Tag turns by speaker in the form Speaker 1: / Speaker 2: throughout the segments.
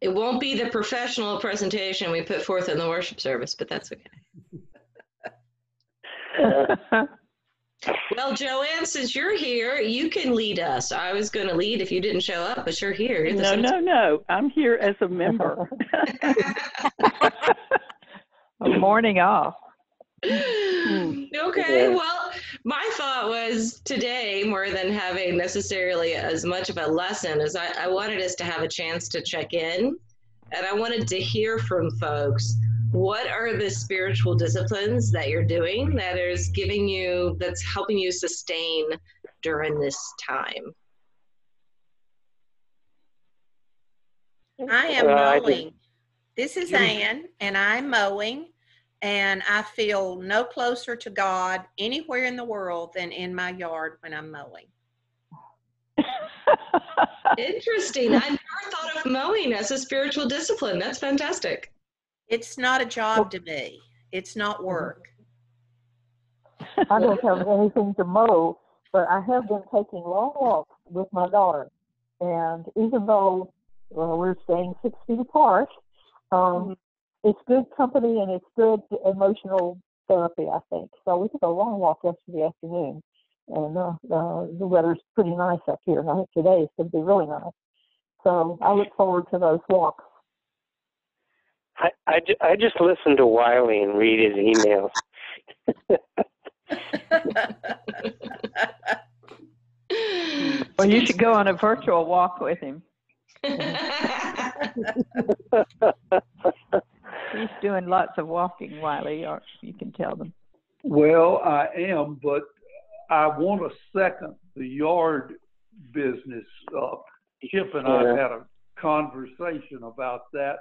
Speaker 1: It won't be the professional presentation we put forth in the worship service, but that's okay. Well, Joanne, since you're here, you can lead us. I was going to lead if you didn't show up, but you're here. You're
Speaker 2: No. I'm here as a member.
Speaker 3: A morning off.
Speaker 1: Okay, well, my thought was today, more than having necessarily as much of a lesson, as I wanted us to have a chance to check in, and I wanted to hear from folks. What are the spiritual disciplines that you're doing that is giving you, that's helping you sustain during this time?
Speaker 4: I am mowing. This is Ann, and I'm mowing, and I feel no closer to God anywhere in the world than in my yard when I'm mowing.
Speaker 1: Interesting. I never thought of mowing as a spiritual discipline. That's fantastic.
Speaker 4: It's not a job to me. It's not work.
Speaker 5: I don't have anything to mow, but I have been taking long walks with my daughter. And even though we're staying 6 feet apart, it's good company and it's good emotional therapy, I think. So we took a long walk yesterday afternoon, and the weather's pretty nice up here. And I think today is going to be really nice. So I look forward to those walks.
Speaker 6: I just listen to Wiley and read his emails.
Speaker 3: Well, you should go on a virtual walk with him. He's doing lots of walking, Wiley, or you can tell them.
Speaker 7: Well, I am, but I want to second the yard business. Chip and I had a conversation about that.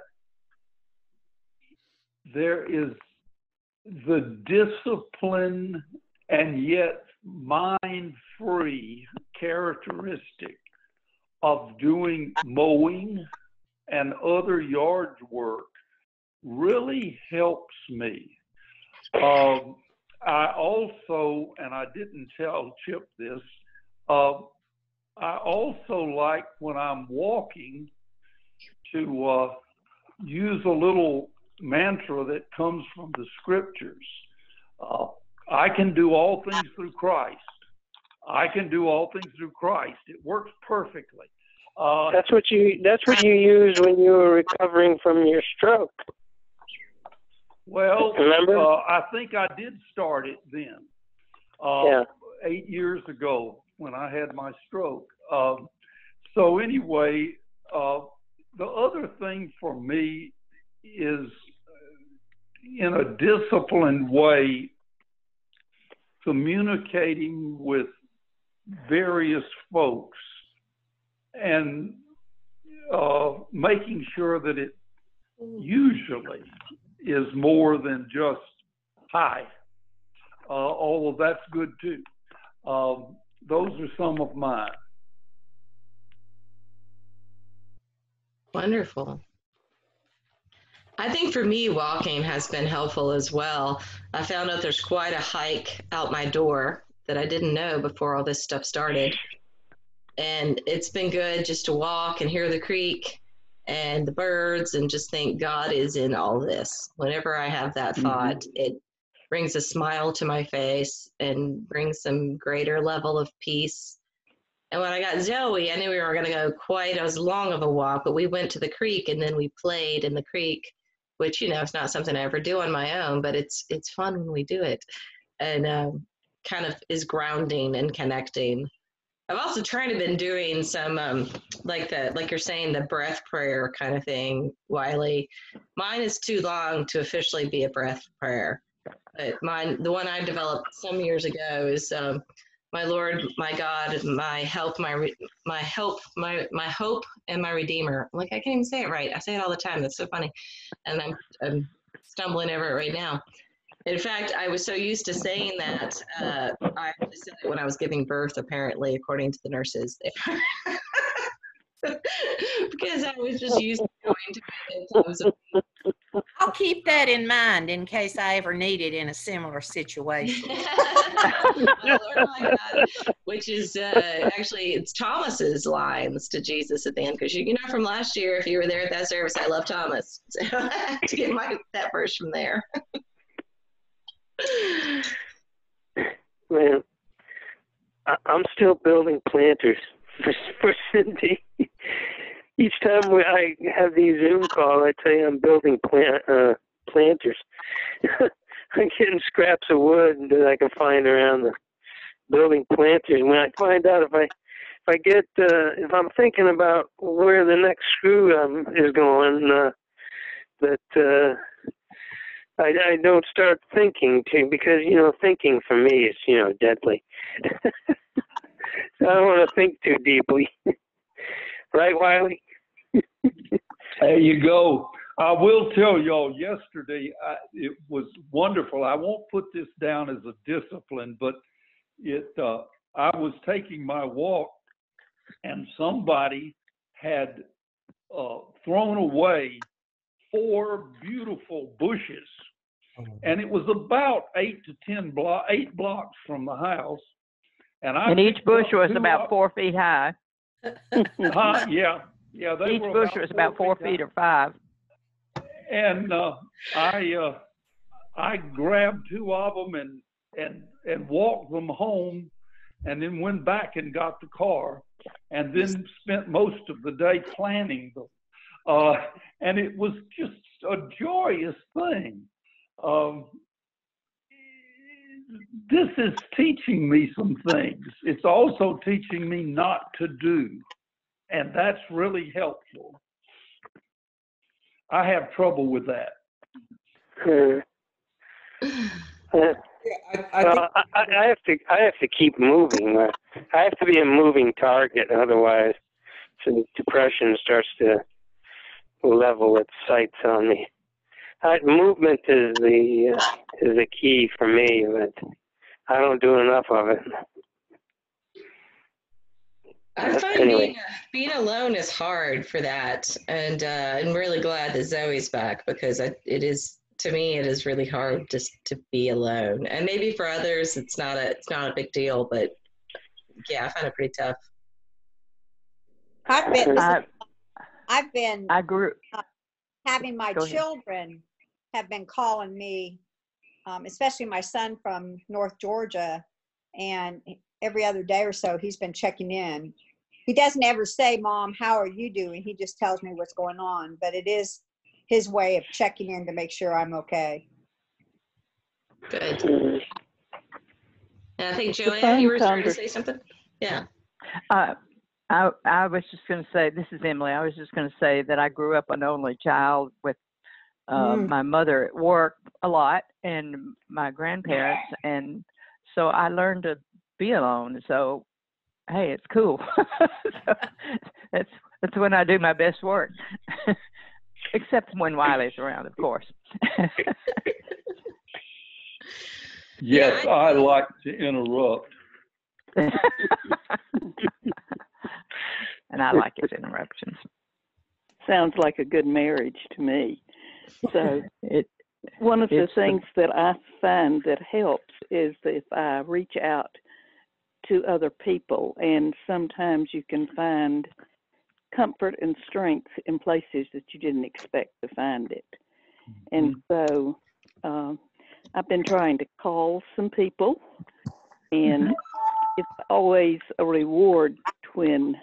Speaker 7: There is the discipline and yet mind-free characteristic of doing mowing and other yard work really helps me. I also, and I didn't tell Chip this, I also like when I'm walking to use a little mantra that comes from the scriptures. I can do all things through Christ. I can do all things through Christ. It works perfectly.
Speaker 6: That's what you used when you were recovering from your stroke.
Speaker 7: Well,
Speaker 6: remember?
Speaker 7: I think I did start it then. 8 years ago when I had my stroke. So anyway, the other thing for me is in a disciplined way, communicating with various folks and making sure that it usually is more than just hi, although that's good too. Those are some of mine.
Speaker 1: Wonderful. I think for me, walking has been helpful as well. I found out there's quite a hike out my door that I didn't know before all this stuff started. And it's been good just to walk and hear the creek and the birds and just think God is in all this. Whenever I have that thought, it brings a smile to my face and brings some greater level of peace. And when I got Zoe, I knew we were going to go quite as long of a walk, but we went to the creek and then we played in the creek, which, you know, it's not something I ever do on my own, but it's fun when we do it, and kind of is grounding and connecting. I've also tried to been doing some like you're saying, the breath prayer kind of thing, Wiley. Mine is too long to officially be a breath prayer, but the one I developed some years ago is my Lord, my God, my help, my hope, and my Redeemer. I'm like, I can't even say it right. I say it all the time. That's so funny, and I'm stumbling over it right now. In fact, I was so used to saying that, I actually said it when I was giving birth, apparently, according to the nurses. Because I was just used to going to it in times of
Speaker 4: I'll keep that in mind in case I ever need it in a similar situation.
Speaker 1: Well, Lord my God, which is actually it's Thomas's lines to Jesus at the end, because you know from last year, if you were there at that service, I love Thomas, so I have to get that verse from there.
Speaker 6: Man, I'm still building planters for Cindy. Each time I have these Zoom calls, I tell you I'm building planters. I'm getting scraps of wood that I can find around the building planters. When I find out if I'm thinking about where the next screw is going, I don't start thinking too, because thinking for me is deadly. So I don't want to think too deeply. Right, Wiley?
Speaker 7: There you go. I will tell y'all, yesterday it was wonderful. I won't put this down as a discipline, but I was taking my walk, and somebody had thrown away 4 beautiful bushes, and it was about 8 blocks from the house. And
Speaker 3: each bush was about 4 feet high.
Speaker 7: Yeah.
Speaker 3: Each bush was about 4 feet or 5.
Speaker 7: And I grabbed 2 of them and walked them home, and then went back and got the car, and then spent most of the day planning them. And it was just a joyous thing. This is teaching me some things. It's also teaching me not to do, and that's really helpful. I have trouble with that.
Speaker 6: I have to keep moving. I have to be a moving target, otherwise, so depression starts to level its sights on me. Movement is the key for me, but I don't do enough of it.
Speaker 1: I find
Speaker 6: Anyway.
Speaker 1: being alone is hard for that, and I'm really glad that Zoe's back, because it is, to me, it is really hard just to be alone. And maybe for others, it's not a big deal, but yeah, I find it pretty tough.
Speaker 8: I've been
Speaker 3: I grew.
Speaker 8: having my
Speaker 3: Go ahead.
Speaker 8: children have been calling me, especially my son from North Georgia, and every other day or so he's been checking in. He doesn't ever say, "Mom, how are you doing?" He just tells me what's going on, but it is his way of checking in to make sure I'm okay.
Speaker 1: Good. And I think, Joanne, you were trying to say something? Yeah.
Speaker 3: I was just going to say, this is Emily. I was just going to say that I grew up an only child with my mother at work a lot and my grandparents. And so I learned to be alone. So, hey, it's cool. So that's when I do my best work. Except when Wiley's around, of course.
Speaker 7: Yes, I like to interrupt.
Speaker 3: And I like his interruptions.
Speaker 2: Sounds like a good marriage to me. So one of the things that I find that helps is if I reach out to other people, and sometimes you can find comfort and strength in places that you didn't expect to find it. And so I've been trying to call some people, and it's always a reward when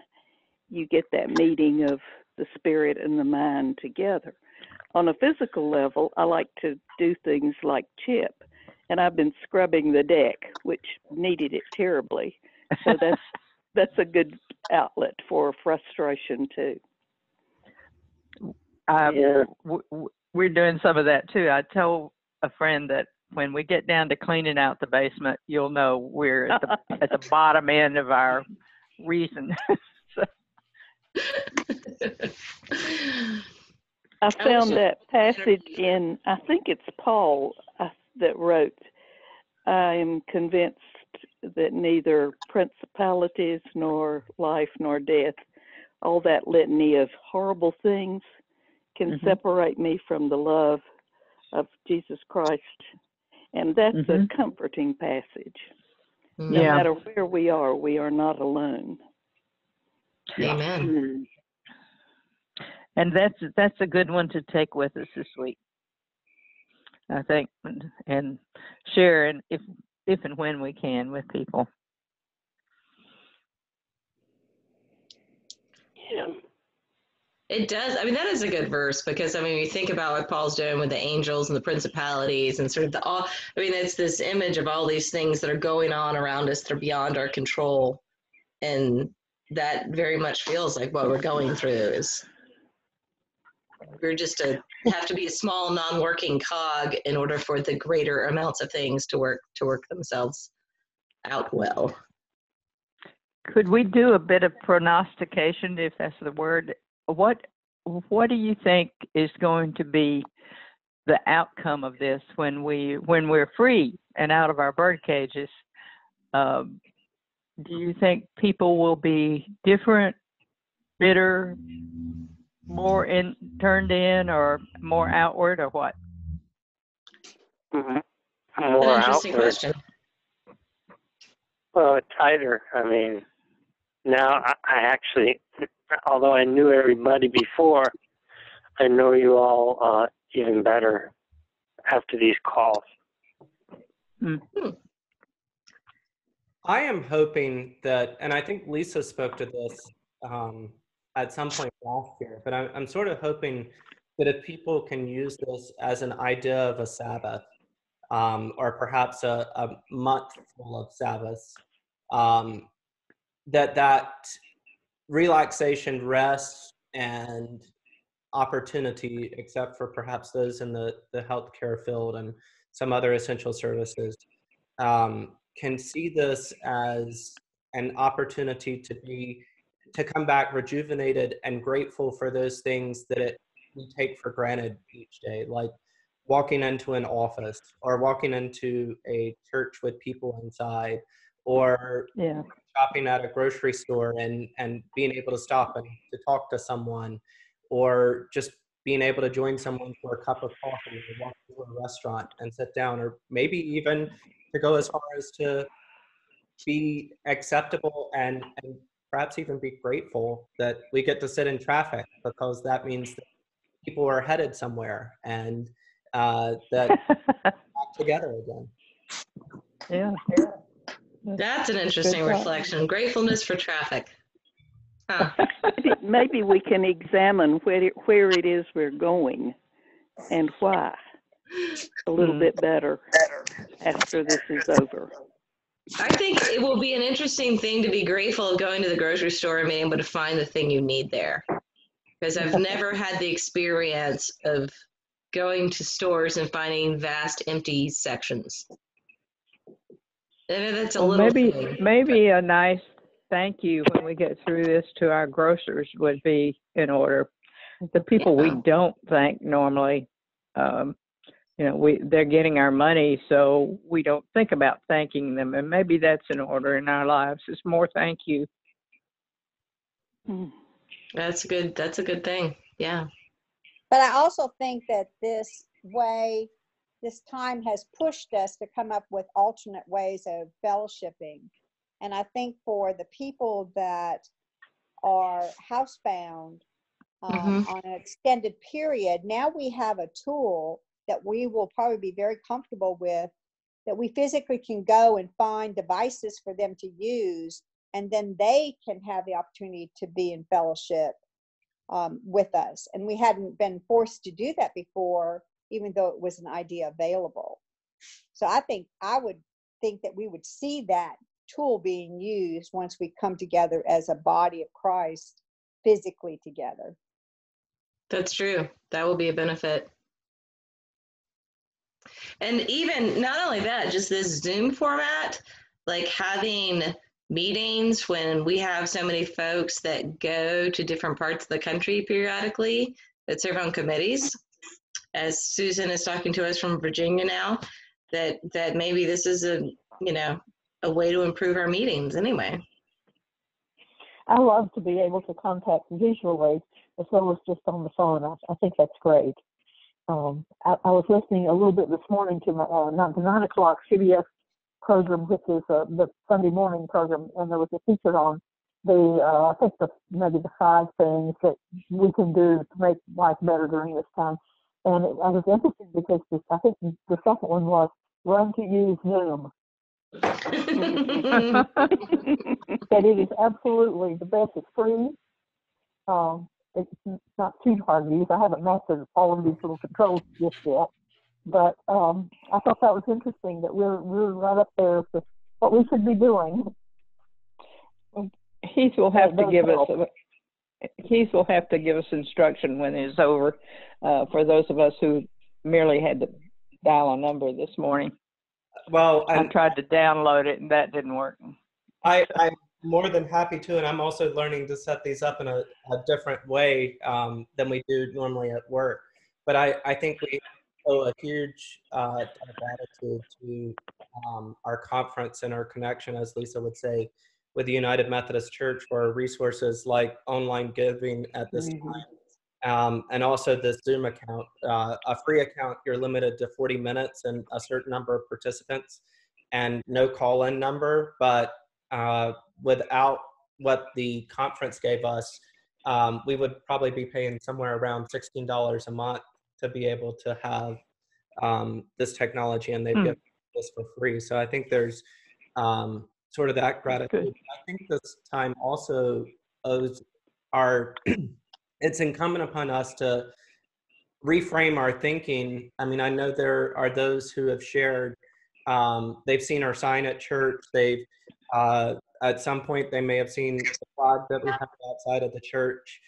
Speaker 2: you get that meeting of the spirit and the mind together. On a physical level, I like to do things like chip, and I've been scrubbing the deck, which needed it terribly. So that's a good outlet for frustration too.
Speaker 3: We're doing some of that too. I told a friend that when we get down to cleaning out the basement, you'll know we're at the bottom end of our reason.
Speaker 2: I found that passage in, I think it's Paul that wrote, "I am convinced that neither principalities nor life nor death," all that litany of horrible things, can separate me from the love of Jesus Christ. And that's a comforting passage. No matter where we are not alone.
Speaker 1: Amen.
Speaker 3: And that's a good one to take with us this week, I think, and share if and when we can with people.
Speaker 6: Yeah.
Speaker 1: It does. I mean, that is a good verse because, I mean, you think about what Paul's doing with the angels and the principalities and sort of it's this image of all these things that are going on around us that are beyond our control. And that very much feels like what we're going through is we're just have to be a small, non-working cog in order for the greater amounts of things to work themselves out well.
Speaker 3: Could we do a bit of prognostication, if that's the word? What do you think is going to be the outcome of this when we're free and out of our bird cages? Do you think people will be different, bitter, more turned in, or more outward, or what?
Speaker 6: More
Speaker 1: An interesting
Speaker 6: outward.
Speaker 1: question.
Speaker 6: Well, tighter. I mean, now I actually, although I knew everybody before, I know you all even better after these calls.
Speaker 9: I am hoping that, and I think Lisa spoke to this at some point last year, but I'm sort of hoping that if people can use this as an idea of a Sabbath, or perhaps a month full of Sabbaths, that relaxation, rest, and opportunity, except for perhaps those in the healthcare field and some other essential services, can see this as an opportunity to come back rejuvenated and grateful for those things that we take for granted each day, like walking into an office or walking into a church with people inside, or shopping at a grocery store and being able to stop and to talk to someone, or just being able to join someone for a cup of coffee or walk to a restaurant and sit down, or maybe even to go as far as to be acceptable and perhaps even be grateful that we get to sit in traffic, because that means that people are headed somewhere and that back together again.
Speaker 3: Yeah.
Speaker 1: That's an interesting reflection. Gratefulness for traffic. Huh.
Speaker 2: Maybe we can examine where it is we're going and why a little bit better after this is over.
Speaker 1: I think it will be an interesting thing to be grateful of going to the grocery store and being able to find the thing you need there. Because I've never had the experience of going to stores and finding vast empty sections. And that's a little
Speaker 3: maybe a nice thank you when we get through this to our grocers would be in order. The people we don't thank normally, they're getting our money, so we don't think about thanking them, and maybe that's in order in our lives. It's more thank you.
Speaker 1: That's good. That's a good thing. Yeah.
Speaker 8: But I also think that this time has pushed us to come up with alternate ways of fellowshipping. And I think for the people that are housebound on an extended period, now we have a tool that we will probably be very comfortable with, that we physically can go and find devices for them to use, and then they can have the opportunity to be in fellowship with us. And we hadn't been forced to do that before, even though it was an idea available. So I would think that we would see that tool being used once we come together as a body of Christ physically together.
Speaker 1: That's true. That will be a benefit. And even not only that, just this Zoom format, like having meetings when we have so many folks that go to different parts of the country periodically that serve on committees, as Susan is talking to us from Virginia now, that maybe this is a way to improve our meetings anyway.
Speaker 5: I love to be able to contact visually as well as just on the phone. I think that's great. I was listening a little bit this morning to my, the 9 o'clock CBS program, which is the Sunday morning program, and there was a feature on I think maybe the 5 things that we can do to make life better during this time. And I was interested because I think the second one was learn to use Zoom. That it is absolutely the best. It's free. It's not too hard to use. I haven't mastered all of these little controls just yet, but I thought that was interesting that we're right up there with what we should be doing.
Speaker 3: Heath will have to give us instruction when it's over for those of us who merely had to dial a number this morning.
Speaker 9: Well,
Speaker 3: I tried to download it and that didn't work.
Speaker 9: I'm more than happy to, and I'm also learning to set these up in a different way than we do normally at work. But I think we owe a huge debt of gratitude to our conference and our connection, as Lisa would say, with the United Methodist Church for resources like online giving at this time, and also this Zoom account. A free account, you're limited to 40 minutes and a certain number of participants and no call-in number, but without what the conference gave us, we would probably be paying somewhere around $16 a month to be able to have this technology, and they've given this for free. So I think there's sort of that gratitude. I think this time also owes it's incumbent upon us to reframe our thinking. I mean, I know there are those who have shared, they've seen our sign at church. They've, at some point, they may have seen the flag that we have outside of the church.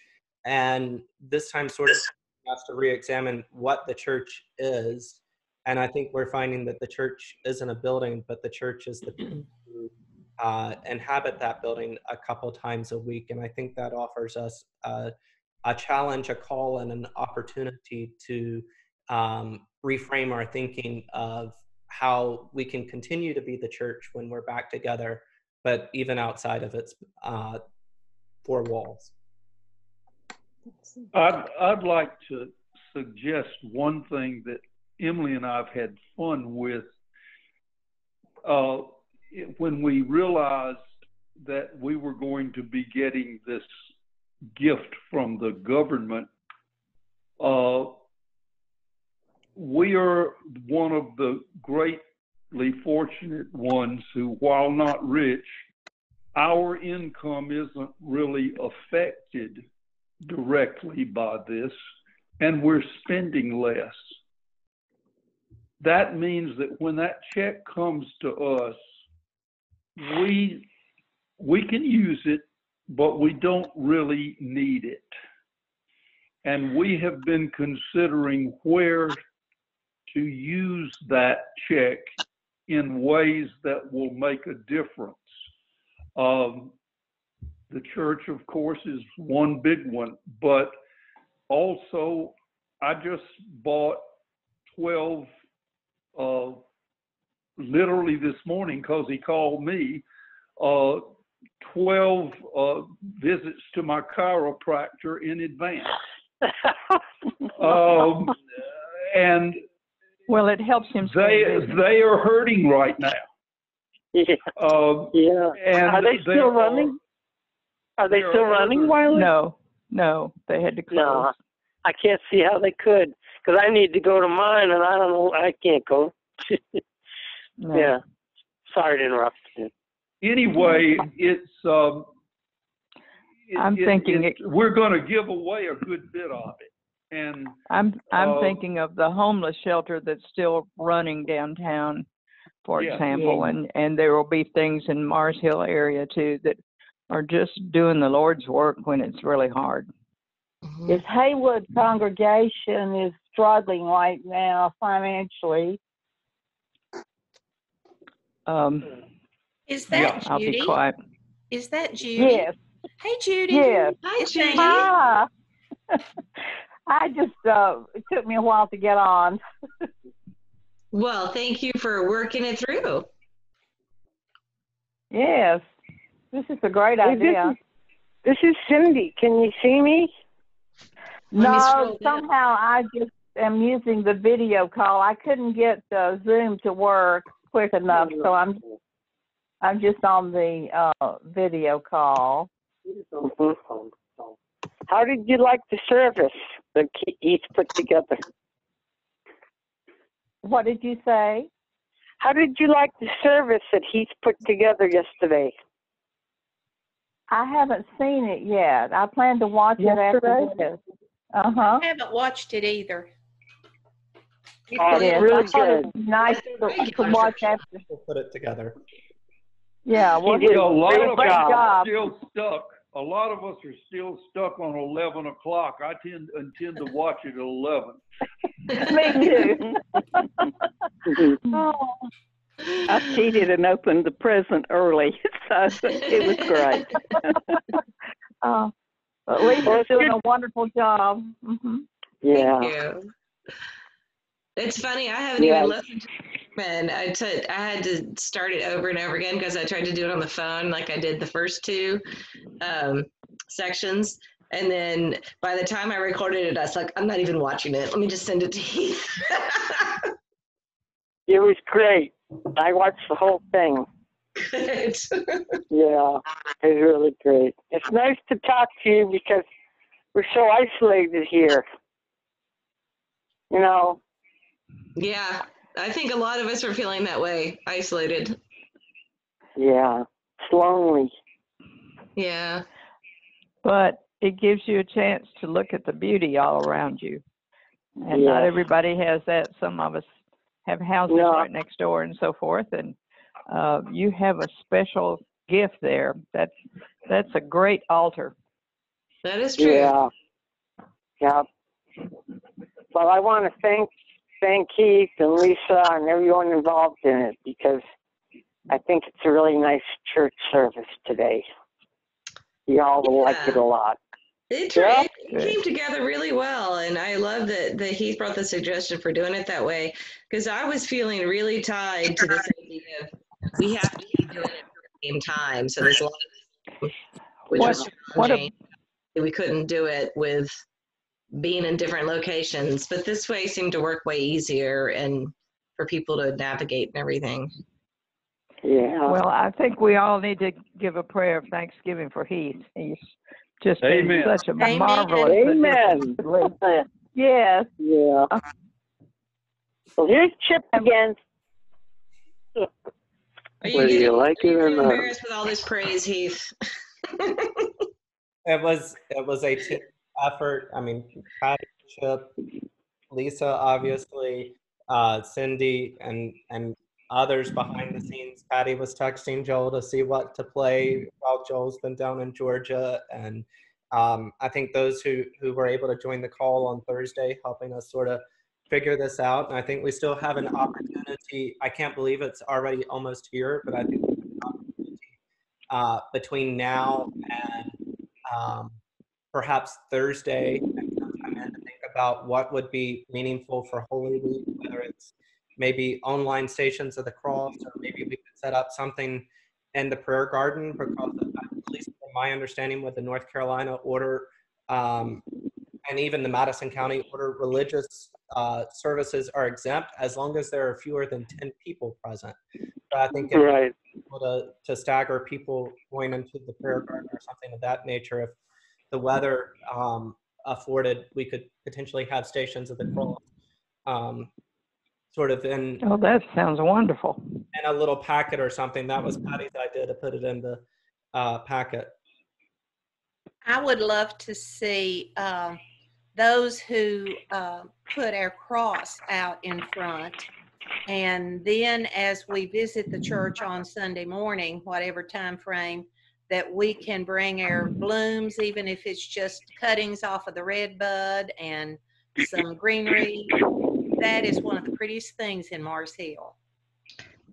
Speaker 9: And this time sort of has to re-examine what the church is. And I think we're finding that the church isn't a building, but the church is the people who inhabit that building a couple times a week. And I think that offers us a challenge, a call, and an opportunity to reframe our thinking of how we can continue to be the church when we're back together, but even outside of its 4 walls.
Speaker 7: I'd like to suggest one thing that Emily and I have had fun with. When we realized that we were going to be getting this gift from the government, we are one of the greatly fortunate ones who, while not rich, our income isn't really affected directly by this, and we're spending less. That means that when that check comes to us, we can use it, but we don't really need it. And we have been considering where to use that check in ways that will make a difference. The church, of course, is one big one, but also I just bought 12, literally this morning, because he called me, 12 visits to my chiropractor in advance. And
Speaker 3: well, it helps him.
Speaker 7: They are hurting right now.
Speaker 6: Yeah. And are they still running? Are they still running, Wiley?
Speaker 3: No, they had to close.
Speaker 6: No, I can't see how they could, because I need to go to mine, and I don't know, I can't go.
Speaker 3: No.
Speaker 6: Yeah. Sorry to interrupt you.
Speaker 7: Anyway,
Speaker 3: I'm thinking
Speaker 7: we're going to give away a good bit of it, and
Speaker 3: I'm thinking of the homeless shelter that's still running downtown, for example, and there will be things in Mars Hill area too that are just doing the Lord's work when it's really hard.
Speaker 5: This Haywood congregation is struggling right now financially.
Speaker 4: Is that Judy?
Speaker 3: I'll be quiet.
Speaker 4: Is that Judy?
Speaker 5: Yes.
Speaker 4: Hey, Judy.
Speaker 5: Yes.
Speaker 1: Hi, Judy.
Speaker 5: Hi. I just, it took me a while to get on.
Speaker 1: Well, thank you for working it through.
Speaker 5: Yes. This is a great idea.
Speaker 6: This is Cindy. Can you see me?
Speaker 5: No, somehow I just am using the video call. I couldn't get Zoom to work quick enough, so I'm just on the video call.
Speaker 6: How did you like the service that Heath put together?
Speaker 5: What did you say?
Speaker 6: How did you like the service that Heath put together yesterday?
Speaker 5: I haven't seen it yet. I plan to watch it after this.
Speaker 4: I haven't watched it either.
Speaker 6: Oh, it's really good.
Speaker 5: Nice to watch after.
Speaker 9: Put it together.
Speaker 5: Yeah, well,
Speaker 7: a lot of
Speaker 5: great
Speaker 7: us are
Speaker 5: job.
Speaker 7: still stuck. A lot of us are still stuck on 11 o'clock. I intend to watch it at 11.
Speaker 5: Me too.
Speaker 2: Oh. I cheated and opened the present early, so it was great.
Speaker 5: But Lisa's doing a wonderful job. Mm-hmm.
Speaker 6: Yeah.
Speaker 1: Thank you. It's funny, I haven't even listened to it, and I had to start it over and over again because I tried to do it on the phone like I did the first two sections. And then by the time I recorded it, I was like, I'm not even watching it. Let me just send it to Heath.
Speaker 6: It was great. I watched the whole thing.
Speaker 1: Good.
Speaker 6: Yeah, it was really great. It's nice to talk to you because we're so isolated here. You know?
Speaker 1: Yeah, I think a lot of us are feeling that way, isolated.
Speaker 6: Yeah, it's lonely.
Speaker 1: Yeah.
Speaker 3: But it gives you a chance to look at the beauty all around you. And not everybody has that. Some of us have houses right next door and so forth. And you have a special gift there. That's a great altar.
Speaker 1: That is true.
Speaker 6: Yeah. Yeah. Well, I want to thank Heath and Lisa and everyone involved in it because I think it's a really nice church service today. Y'all will like it a lot.
Speaker 1: It came together really well, and I love that Heath brought the suggestion for doing it that way because I was feeling really tied to this idea of we have to keep doing it at the same time. So there's a lot of which was challenging. We couldn't do it with being in different locations, but this way seemed to work way easier and for people to navigate and everything.
Speaker 6: Yeah.
Speaker 3: Well, I think we all need to give a prayer of thanksgiving for Heath. He's just been such a marvelous
Speaker 6: Amen.
Speaker 5: Yes.
Speaker 6: Yeah. Well, here's Chip again.
Speaker 1: Whether you like it or not. Embarrassed with all this praise, Heath.
Speaker 9: It was a team effort. I mean, Patty, Chip, Lisa, obviously, Cindy, and others behind the scenes. Patty was texting Joel to see what to play while Joel's been down in Georgia. And I think those who were able to join the call on Thursday, helping us sort of figure this out. And I think we still have an opportunity. I can't believe it's already almost here, but I think we have an opportunity between now and perhaps Thursday and sometime in to think about what would be meaningful for Holy Week, whether it's maybe online Stations of the Cross, or maybe we could set up something in the prayer garden, because at least from my understanding with the North Carolina order and even the Madison County order, religious services are exempt as long as there are fewer than 10 people present. So I think if able to stagger people going into the prayer garden or something of that nature, if the weather afforded, we could potentially have Stations of the Cross sort of in.
Speaker 3: Oh, that sounds wonderful.
Speaker 9: In a little packet or something. That was Patty's idea to put it in the packet.
Speaker 4: I would love to see those who put our cross out in front. And then as we visit the church on Sunday morning, whatever time frame, that we can bring our blooms, even if it's just cuttings off of the red bud and some greenery. That is one of the prettiest things in Mars Hill.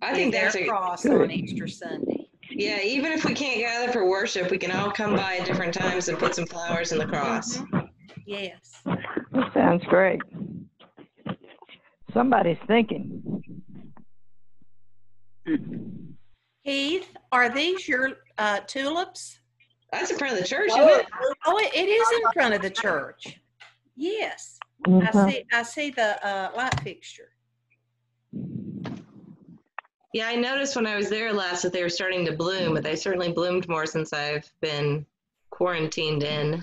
Speaker 1: I think that's
Speaker 4: a cross on Easter Sunday.
Speaker 1: Yeah, even if we can't gather for worship, we can all come by at different times and put some flowers in the cross.
Speaker 4: Mm-hmm. Yes.
Speaker 3: That sounds great. Somebody's thinking.
Speaker 4: Heath, are these your tulips?
Speaker 1: That's in front of the church, isn't it?
Speaker 4: Oh, it is in front of the church. Yes. I see the light fixture.
Speaker 1: Yeah, I noticed when I was there last that they were starting to bloom, but they certainly bloomed more since I've been quarantined in.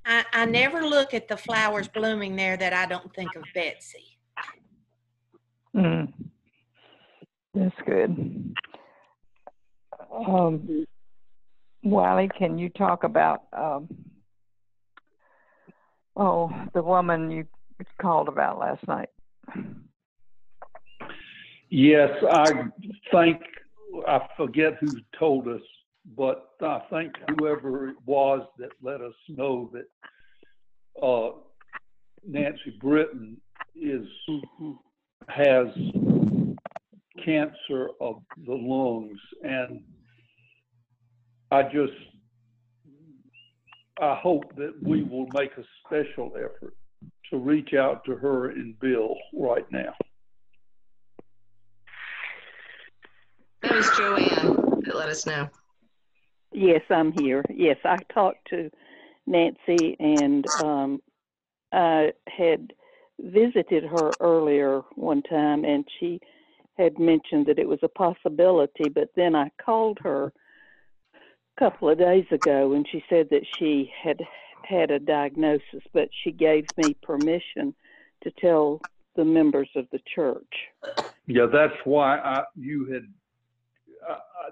Speaker 4: I never look at the flowers blooming there that I don't think of Betsy.
Speaker 3: That's good. Wiley, can you talk about the woman you called about last night?
Speaker 7: Yes, I forget who told us, but I think whoever it was that let us know that Nancy Britton has cancer of the lungs, and I hope that we will make a special effort to reach out to her and Bill right now.
Speaker 1: That was Joanne that let us know.
Speaker 2: Yes, I'm here. Yes, I talked to Nancy, and I had visited her earlier one time, and she had mentioned that it was a possibility, but then I called her a couple of days ago, and she said that she had had a diagnosis, but she gave me permission to tell the members of the church.
Speaker 7: Yeah, that's why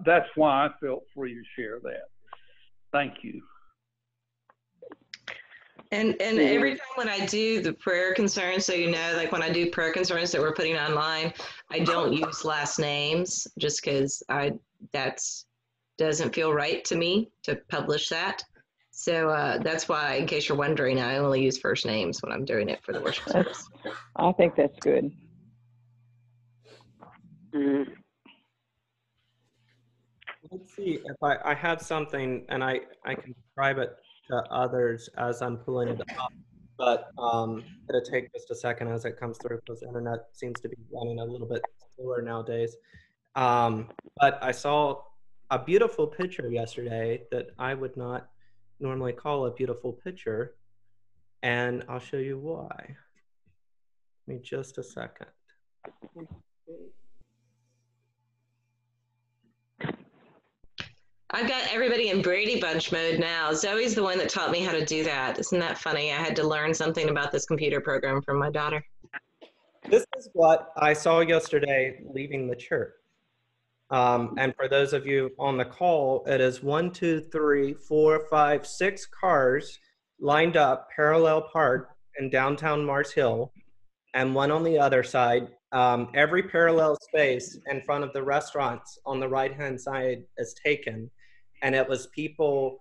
Speaker 7: that's why I felt free to share that. Thank you.
Speaker 1: And every time when I do the prayer concerns, so you know, like when I do prayer concerns that we're putting online, I don't use last names just because that's doesn't feel right to me to publish that. So that's why, in case you're wondering, I only use first names when I'm doing it for the worship service.
Speaker 3: I think that's good.
Speaker 9: Let's see if I have something, and I can describe it to others as I'm pulling it up, but it'll take just a second as it comes through because the internet seems to be running a little bit slower nowadays. But I saw a beautiful picture yesterday that I would not normally call a beautiful picture, and I'll show you why. Give me just a second.
Speaker 1: I've got everybody in Brady Bunch mode now. Zoe's the one that taught me how to do that. Isn't that funny? I had to learn something about this computer program from my daughter.
Speaker 9: This is what I saw yesterday leaving the church. And for those of you on the call, it is 1, 2, 3, 4, 5, 6 cars lined up, parallel parked in downtown Mars Hill, and one on the other side. Every parallel space in front of the restaurants on the right-hand side is taken. And it was people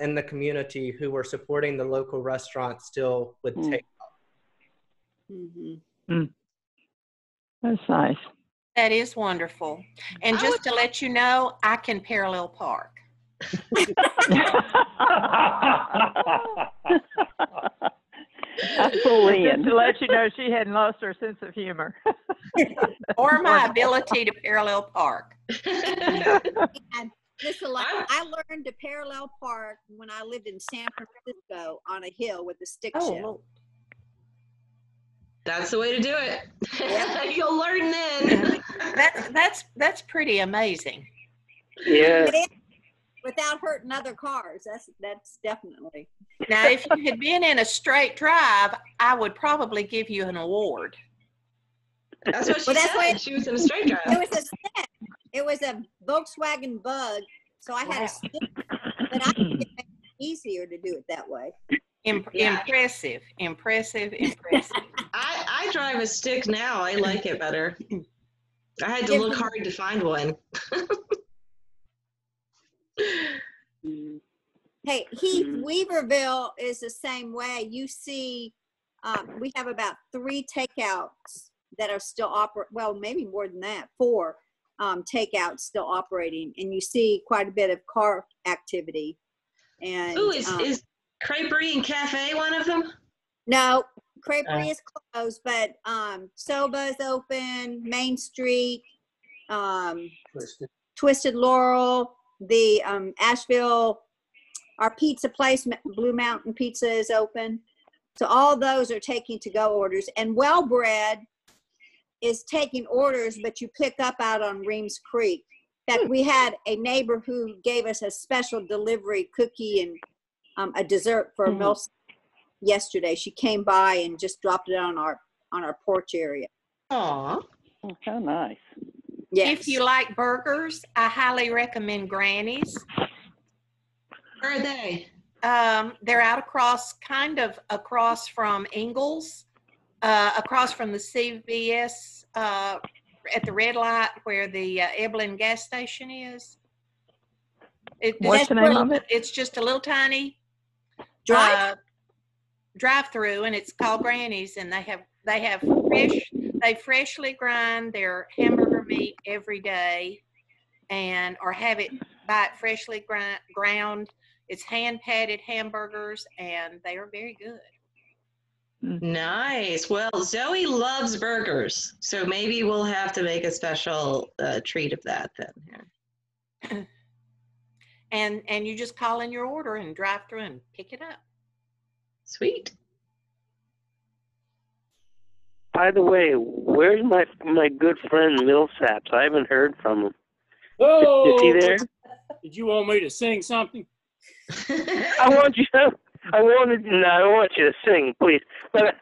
Speaker 9: in the community who were supporting the local restaurant still with takeout.
Speaker 3: That's nice.
Speaker 4: That is wonderful. And just to let you know, I can parallel park.
Speaker 3: Just to let you know, she hadn't lost her sense of humor.
Speaker 4: Or my ability to parallel park.
Speaker 8: And I learned to parallel park when I lived in San Francisco on a hill with a stick shift.
Speaker 1: That's the way to do it.
Speaker 8: Yep.
Speaker 1: You'll learn then.
Speaker 4: That's pretty amazing.
Speaker 6: Yeah.
Speaker 8: Without hurting other cars. That's definitely.
Speaker 4: Now, if you had been in a straight drive, I would probably give you an award.
Speaker 1: That's what she said. She was in a straight drive.
Speaker 8: It was a stick. It was a Volkswagen Bug. So I had a stick, but I think it made it easier to do it that way.
Speaker 4: Impressive.
Speaker 1: I drive a stick now. I like it better. I had to look hard to find one.
Speaker 8: Hey, Heath, Weaverville is the same way. You see, we have about 3 takeouts that are still well, maybe more than that, 4 takeouts still operating, and you see quite a bit of car activity. And
Speaker 1: is Creperie and Cafe one of them?
Speaker 8: No, Creperie is closed, but Soba's open, Main Street, Twisted Laurel, The Asheville, our pizza place, Blue Mountain Pizza, is open. So all those are taking to-go orders. And Well Bread is taking orders, but you pick up out on Reems Creek. In fact, we had a neighbor who gave us a special delivery cookie and a dessert for Mills yesterday. She came by and just dropped it on our porch area.
Speaker 1: Aw.
Speaker 2: Oh, how nice.
Speaker 8: Yes.
Speaker 4: If you like burgers, I highly recommend Granny's.
Speaker 1: Where are they?
Speaker 4: They're out kind of across from Ingalls, across from the CVS, at the red light where the Evelyn gas station is.
Speaker 3: What's the name of it?
Speaker 4: It's just a little tiny drive-through, and it's called Granny's, and they freshly grind their hamburger meat every day, or have it buy it freshly ground. It's hand-patted hamburgers, and they are very good.
Speaker 1: Nice. Well, Zoe loves burgers, so maybe we'll have to make a special treat of that then.
Speaker 4: And you just call in your order and drive through and pick it up.
Speaker 1: Sweet.
Speaker 6: By the way, where's my good friend Millsaps? I haven't heard from him.
Speaker 10: Oh,
Speaker 6: is he there?
Speaker 10: Did you want me to sing something?
Speaker 6: I want you to sing, please. But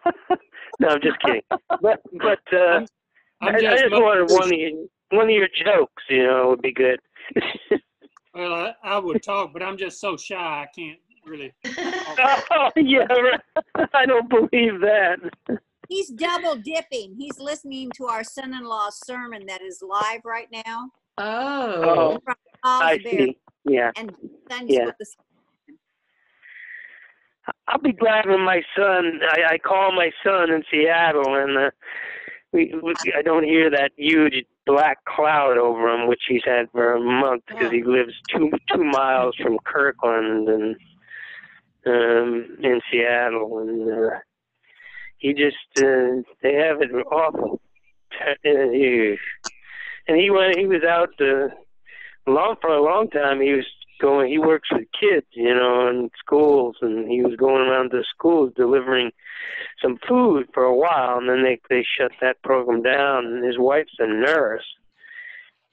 Speaker 6: no, I'm just kidding. But I just wanted one of your jokes, would be good.
Speaker 10: Well, I would talk, but I'm just so shy I can't really.
Speaker 6: Oh, yeah, right. I don't believe that.
Speaker 8: He's double dipping. He's listening to our son-in-law's sermon that is live right now.
Speaker 1: Oh.
Speaker 6: I see. Yeah.
Speaker 8: And Sundays with the
Speaker 6: I'll be glad when my son, I call my son in Seattle, and I don't hear that huge black cloud over him, which he's had for a month because he lives two miles from Kirkland and in Seattle, and he just they have it awful. And he was out for a long time. He works with kids, in schools, and he was going around to schools delivering some food for a while, and then they shut that program down, and his wife's a nurse.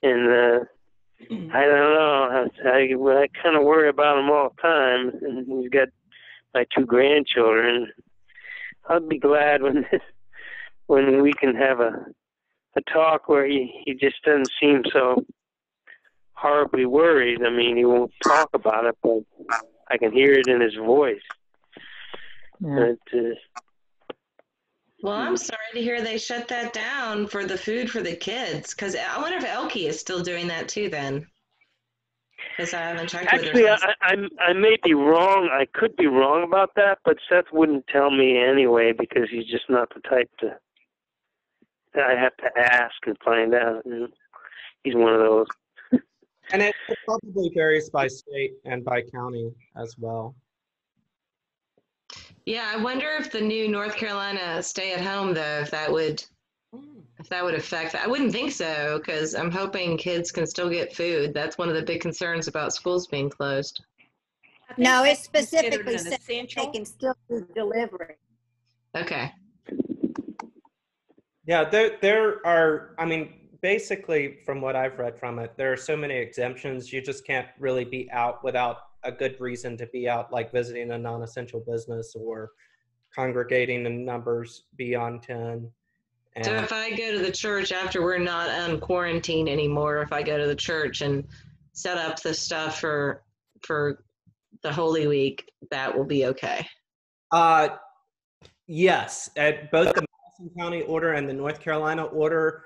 Speaker 6: And I don't know, I kind of worry about him all the time, and he's got my 2 grandchildren. I'll be glad when we can have a talk where he just doesn't seem so horribly worried. I mean, he won't talk about it, but I can hear it in his voice.
Speaker 3: Yeah.
Speaker 6: But,
Speaker 1: Well, I'm sorry to hear they shut that down for the food for the kids, because I wonder if Elke is still doing that too then. Because I haven't checked with her.
Speaker 6: Actually, I may be wrong. I could be wrong about that, but Seth wouldn't tell me anyway because he's just not the type that I have to ask and find out. He's one of those.
Speaker 9: And it probably varies by state and by county as well.
Speaker 1: Yeah, I wonder if the new North Carolina stay-at-home, though, if that would affect that. I wouldn't think so, because I'm hoping kids can still get food. That's one of the big concerns about schools being closed.
Speaker 8: No, it specifically
Speaker 4: says
Speaker 8: they can still do delivery.
Speaker 1: Okay.
Speaker 9: Yeah, there are, I mean, basically from what I've read from it, there are so many exemptions. You just can't really be out without a good reason to be out, like visiting a non-essential business or congregating in numbers beyond 10. And
Speaker 1: So if I go to the church after we're not on quarantine anymore, if I go to the church and set up the stuff for the Holy Week, that will be okay.
Speaker 9: Yes, at both the Madison County order and the North Carolina order,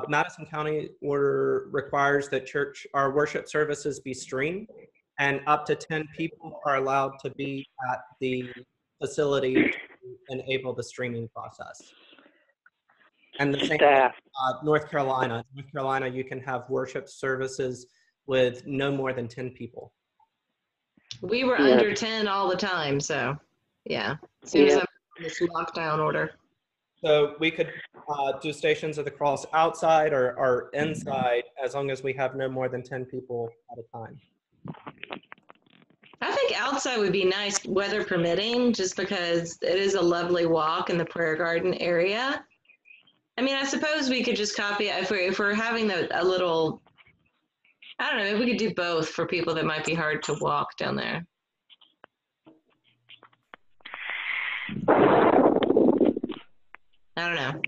Speaker 9: Madison County order requires that our worship services be streamed, and up to 10 people are allowed to be at the facility to enable the streaming process. And the same North Carolina. North Carolina, you can have worship services with no more than 10 people.
Speaker 1: We were under 10 all the time, so yeah. As soon as I'm in this lockdown order.
Speaker 9: So we could do Stations of the Cross outside or inside as long as we have no more than 10 people at a time.
Speaker 1: think outside would be nice, weather permitting, just because it is a lovely walk in the Prayer Garden area. I mean, I suppose we could just copy it if we're having a little, I don't know, maybe we could do both for people that might be hard to walk down there. I don't know.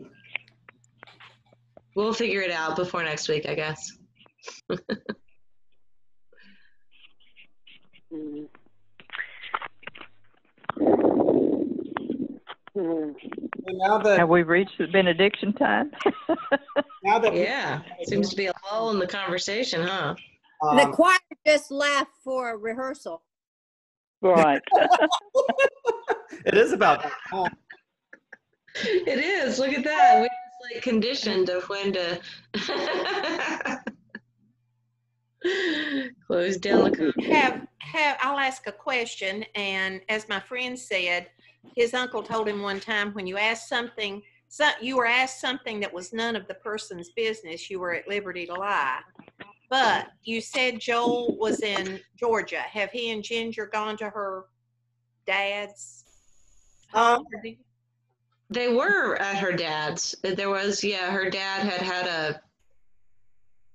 Speaker 1: We'll figure it out before next week, I guess.
Speaker 9: Now that
Speaker 3: Have we reached the benediction time?
Speaker 9: now that
Speaker 1: Yeah, seems to be a lull in the conversation, huh?
Speaker 11: The choir just left for a rehearsal.
Speaker 2: Right.
Speaker 9: it is about that time.
Speaker 1: It is. Look at that. We're just like conditioned of when to close down the.
Speaker 4: I'll ask a question. And as my friend said, his uncle told him one time, when you asked something, you were asked something that was none of the person's business, you were at liberty to lie. But you said Joel was in Georgia. Have he and Ginger gone to her dad's?
Speaker 1: They were at her dad's. There was, her dad had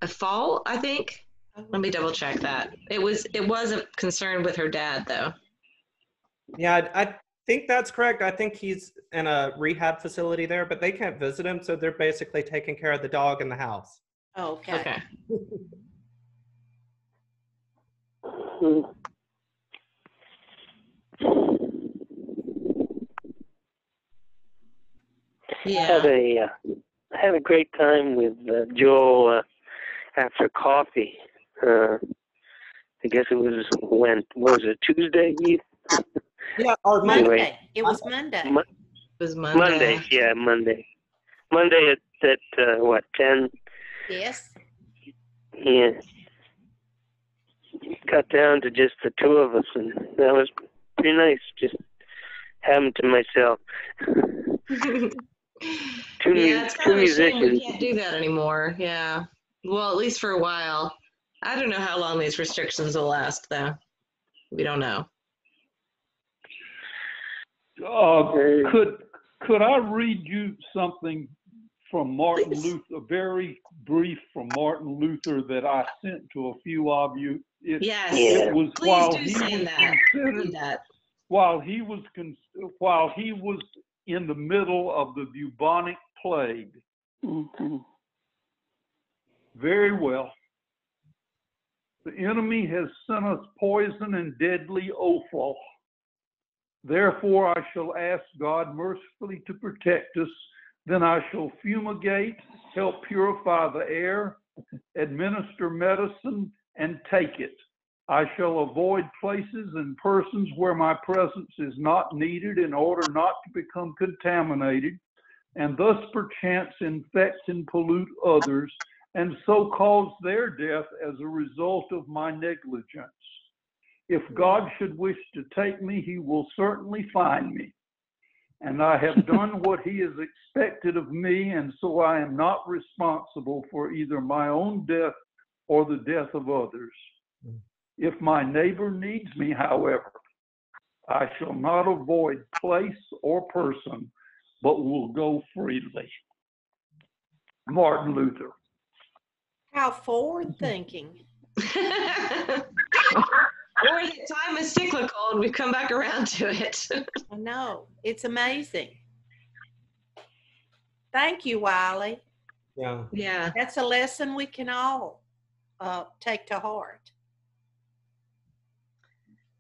Speaker 1: a fall, I think. Let me double check that. It was a concern with her dad, though.
Speaker 9: Yeah, I think that's correct. I think he's in a rehab facility there, but they can't visit him, so they're basically taking care of the dog in the house.
Speaker 4: Okay.
Speaker 1: Yeah.
Speaker 6: Had a great time with Joel after coffee. I guess it was Tuesday?
Speaker 9: Yeah, or
Speaker 4: Monday.
Speaker 6: Anyway.
Speaker 4: It was Monday.
Speaker 1: It was Monday.
Speaker 6: Monday, yeah, Monday. Monday at 10?
Speaker 4: Yes.
Speaker 6: Yeah. Got down to just the two of us, and that was pretty nice, just having to myself. two
Speaker 1: It's kind of a shame
Speaker 6: musicians.
Speaker 1: we can't do that anymore. Yeah. Well, at least for a while. I don't know how long these restrictions will last, though. We don't know.
Speaker 7: Could I read you something from Martin Luther, a very brief from Martin Luther that I sent to a few of you?
Speaker 1: Yes.
Speaker 7: It was
Speaker 1: Please do send that. Read that.
Speaker 7: while he was in the middle of the bubonic plague.
Speaker 2: Mm-hmm.
Speaker 7: Very well. The enemy has sent us poison and deadly offal. Therefore, I shall ask God mercifully to protect us. Then I shall fumigate, help purify the air, administer medicine, and take it. I shall avoid places and persons where my presence is not needed in order not to become contaminated, and thus perchance infect and pollute others, and so cause their death as a result of my negligence. If God should wish to take me, he will certainly find me. And I have done what he has expected of me, and so I am not responsible for either my own death or the death of others. If my neighbor needs me, however, I shall not avoid place or person, but will go freely. Martin Luther.
Speaker 4: How forward thinking.
Speaker 1: Or that time is cyclical and we've come back around to it.
Speaker 4: I know. It's amazing. Thank you, Wiley.
Speaker 9: Yeah.
Speaker 1: Yeah.
Speaker 4: That's a lesson we can all take to heart.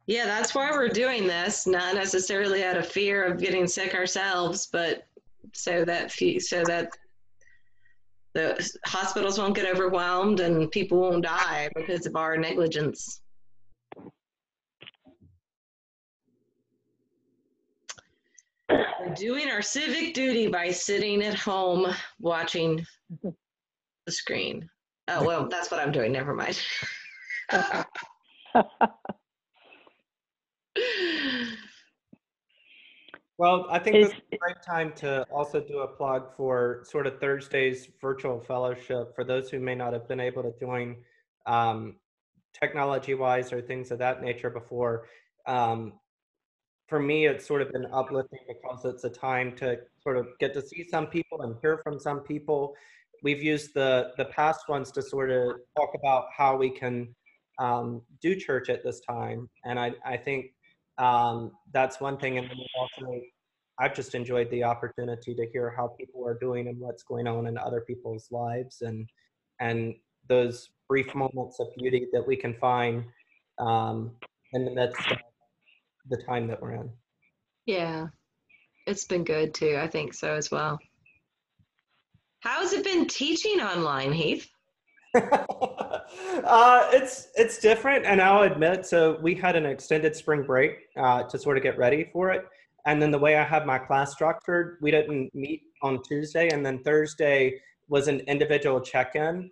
Speaker 1: Yeah, that's why we're doing this, not necessarily out of fear of getting sick ourselves, but so that the hospitals won't get overwhelmed and people won't die because of our negligence. We're doing our civic duty by sitting at home watching the screen. Oh, well, that's what I'm doing. Never mind.
Speaker 9: Well, I think this is a great time to also do a plug for sort of Thursday's virtual fellowship for those who may not have been able to join technology-wise or things of that nature before. for me, it's sort of been uplifting because it's a time to sort of get to see some people and hear from some people. We've used the past ones to sort of talk about how we can do church at this time. And I think that's one thing. And then also, I've just enjoyed the opportunity to hear how people are doing and what's going on in other people's lives, and those brief moments of beauty that we can find in the midst of the time that we're in.
Speaker 1: Yeah, it's been good too. I think so as well. How has it been teaching online, Heath?
Speaker 9: It's different, and I'll admit, so we had an extended spring break to sort of get ready for it. And then the way I have my class structured, we didn't meet on Tuesday, and then Thursday was an individual check-in.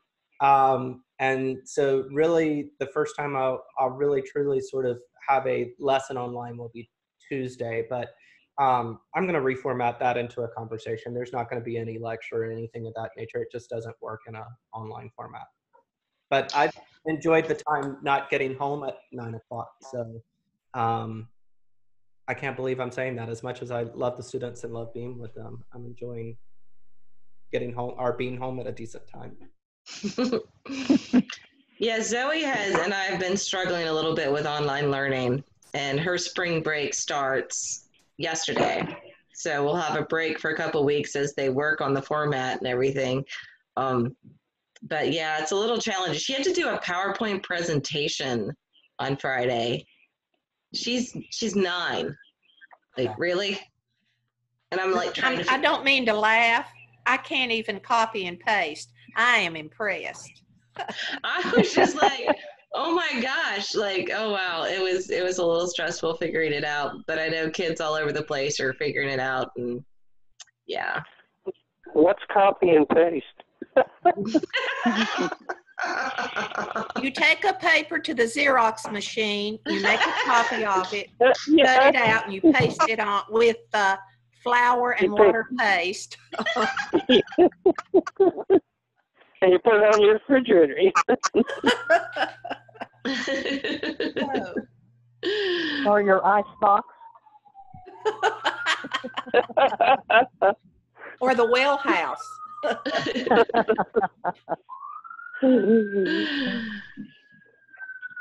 Speaker 9: And so really the first time I'll really truly sort of have a lesson online will be Tuesday, but I'm going to reformat that into a conversation. There's not going to be any lecture or anything of that nature. It just doesn't work in an online format. But I've enjoyed the time not getting home at 9 o'clock. So I can't believe I'm saying that. As much as I love the students and love being with them, I'm enjoying getting home or being home at a decent time.
Speaker 1: Yeah, Zoe and I have been struggling a little bit with online learning, and her spring break starts yesterday. So we'll have a break for a couple of weeks as they work on the format and everything. But yeah, it's a little challenging. She had to do a PowerPoint presentation on Friday. She's 9. Like, really? And I'm like trying to.
Speaker 4: I don't mean to laugh. I can't even copy and paste. I am impressed.
Speaker 1: I was just like, oh my gosh, like, oh wow, it was a little stressful figuring it out, but I know kids all over the place are figuring it out, and yeah.
Speaker 6: What's copy and paste?
Speaker 4: You take a paper to the Xerox machine, you make a copy of it, cut it out, and you paste it on with flour and water paste.
Speaker 6: And you put it on your refrigerator.
Speaker 5: Or your ice box.
Speaker 4: Or the well house.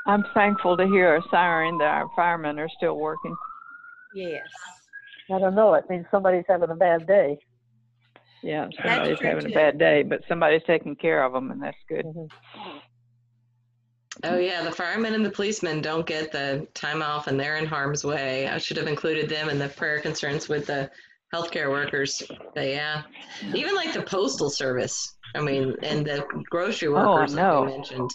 Speaker 3: I'm thankful to hear a siren that our firemen are still working.
Speaker 4: Yes.
Speaker 5: I don't know. It means somebody's having a bad day.
Speaker 3: Yeah, somebody's having a bad day, but somebody's taking care of them, and that's good.
Speaker 1: Oh yeah, the firemen and the policemen don't get the time off, and they're in harm's way. I should have included them in the prayer concerns with the healthcare workers. But yeah, even like the postal service. I mean, and the grocery workers, like we mentioned.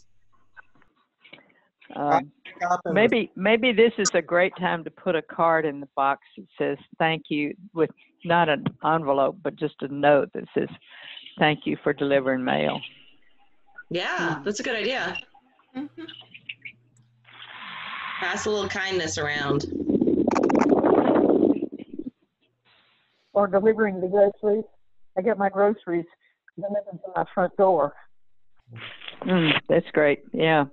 Speaker 3: Maybe this is a great time to put a card in the box that says thank you, with not an envelope, but just a note that says thank you for delivering mail.
Speaker 1: Yeah, that's a good idea. Mm-hmm. Pass a little kindness around.
Speaker 5: Or delivering the groceries. I get my groceries delivered to my front door.
Speaker 3: That's great. Yeah.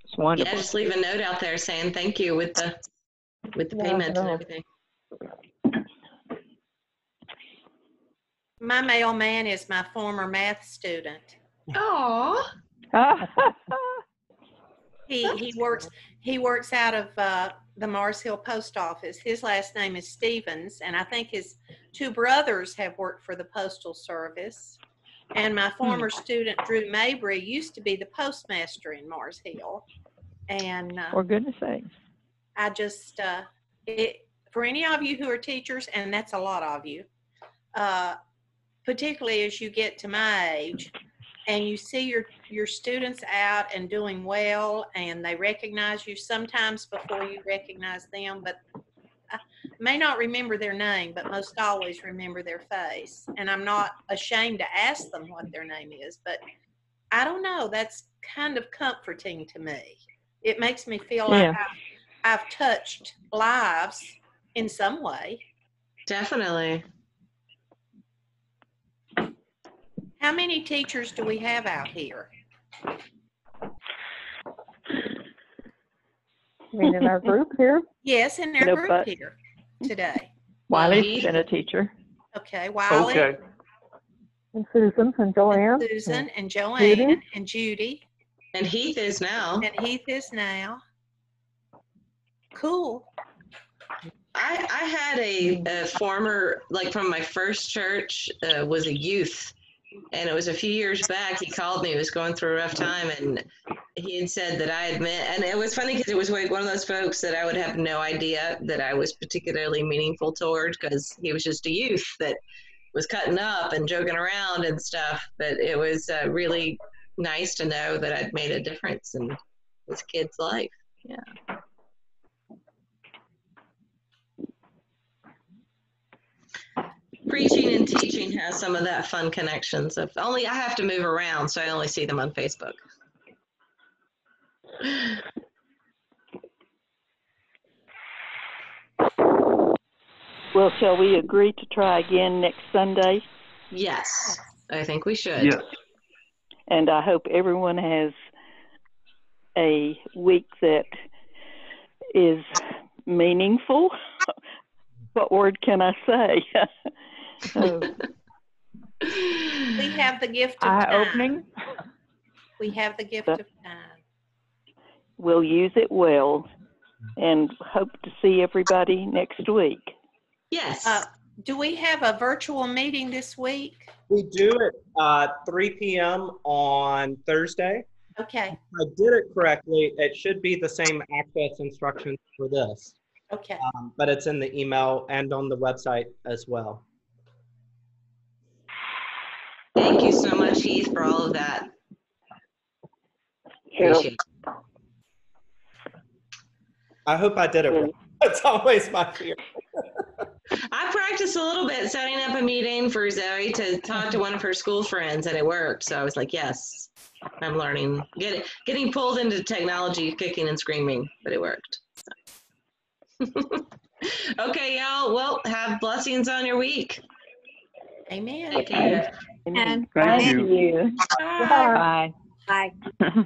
Speaker 3: It's wonderful.
Speaker 1: Yeah, just leave a note out there saying thank you with the payment and everything.
Speaker 4: My mailman is my former math student.
Speaker 1: Aww.
Speaker 4: He works out of the Mars Hill Post Office. His last name is Stevens, and I think his 2 brothers have worked for the Postal Service. And my former student, Drew Mabry, used to be the postmaster in Mars Hill. And
Speaker 3: for goodness sakes,
Speaker 4: I just for any of you who are teachers, and that's a lot of you, particularly as you get to my age, and you see your students out and doing well, and they recognize you sometimes before you recognize them, but I may not remember their name, but most always remember their face. And I'm not ashamed to ask them what their name is, but I don't know, that's kind of comforting to me. It makes me feel like I've touched lives in some way.
Speaker 1: Definitely.
Speaker 4: How many teachers do we have out here?
Speaker 5: I mean, in our group here.
Speaker 4: Yes, in our
Speaker 2: No,
Speaker 4: group
Speaker 2: but-
Speaker 4: here today.
Speaker 3: Wiley's been a teacher.
Speaker 4: Okay, Wiley,
Speaker 7: Okay.
Speaker 5: And Susan and Joanne.
Speaker 4: and Susan, and Joanne,
Speaker 5: Judy.
Speaker 4: and Judy,
Speaker 1: And Heath is now.
Speaker 4: and Heath is now. Cool.
Speaker 1: I had a former, like from my first church, was a youth. And it was a few years back. He called me. He was going through a rough time. And he had said that I had met, and it was funny because it was like one of those folks that I would have no idea that I was particularly meaningful towards, because he was just a youth that was cutting up and joking around and stuff. But it was really nice to know that I'd made a difference in this kid's life. Yeah. Preaching and teaching has some of that fun connections. If only I have to move around, so I only see them on Facebook.
Speaker 2: Well, shall we agree to try again next Sunday?
Speaker 1: Yes, I think we should.
Speaker 7: Yes.
Speaker 2: And I hope everyone has a week that is meaningful. What word can I say? Oh,
Speaker 4: We have the gift of time.
Speaker 3: Eye-opening.
Speaker 4: We have the gift of time.
Speaker 2: we'll use it well and hope to see everybody next week.
Speaker 1: Yes.
Speaker 4: Do we have a virtual meeting this week?
Speaker 9: We do it 3 p.m. on Thursday.
Speaker 4: Okay,
Speaker 9: If I did it correctly, it should be the same access instructions for this,
Speaker 4: okay.
Speaker 9: but it's in the email and on the website as well.
Speaker 1: Thank you so much, Heath, for all of that. Appreciate it.
Speaker 9: I hope I did it right. That's always my fear.
Speaker 1: I practiced a little bit setting up a meeting for Zoe to talk to one of her school friends, and it worked. So I was like, yes, I'm learning. Getting pulled into technology, kicking and screaming, but it worked. So. Okay, y'all. Well, have blessings on your week.
Speaker 4: Amen.
Speaker 1: Take care.
Speaker 8: And
Speaker 7: Thank you.
Speaker 5: you.
Speaker 4: Bye.
Speaker 3: Bye.
Speaker 8: bye.